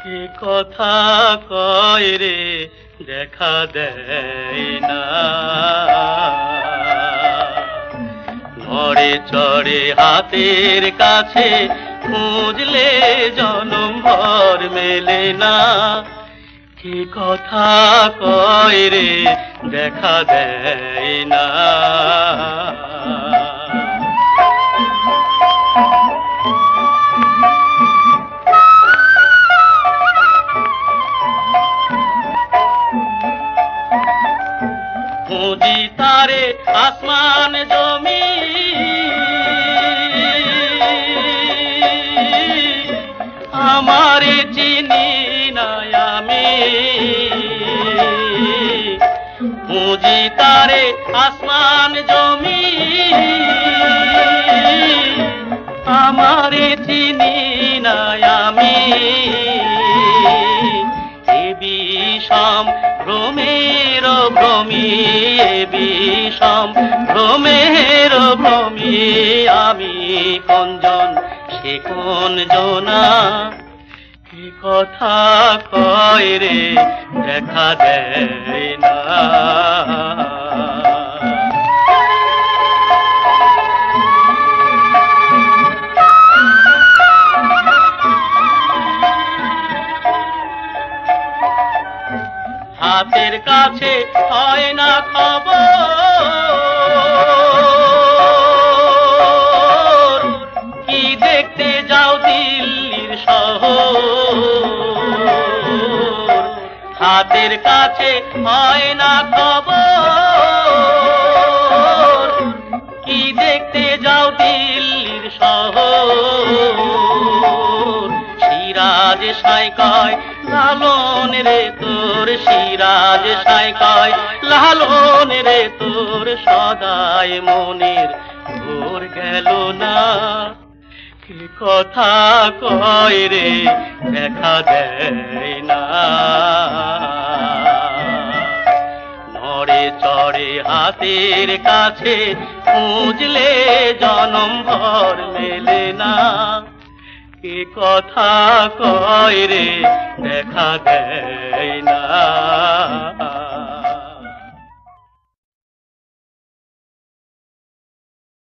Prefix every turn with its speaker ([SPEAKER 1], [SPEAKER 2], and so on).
[SPEAKER 1] কি কথা কয় রে দেখা দেয় না, নড়ে চড়ে হাতের কাছে খুঁজলে জনম ভর মেলে না। কি কথা কয় রে দেখা দেয় না। খুঁজি তারে আসমান জমি, আমারে চিনি না আমি। খুঁজি তারে আসমান জমি, আমারে চিনি না আমি। এ বিষম ভ্রমের ভ্রমী, এ বিষম ভ্রমের ভ্রমী, আমি কোনজন সে কোন জনা। কি কথা কয় রে দেখা দেয় না। হাতের কাছে হয় না খবর, কি দেখতে যাও দিল্লির শহর। হাতের কাছে হয় না খবর, কি দেখতে যাও দিল্লির শহর। সিরাজ সাই কয় লালন রে তোর, সিরাজ সাই কয় লালন রে তোর, সদাই মনের ভোর গেল না। কি কথা কয় রে দেখা দেয় না। নড়ে চড়ে হাতের কাছে খুঁজলে জনম ভর মেলে না। কি কথা কয় রে দেখা দেয় না।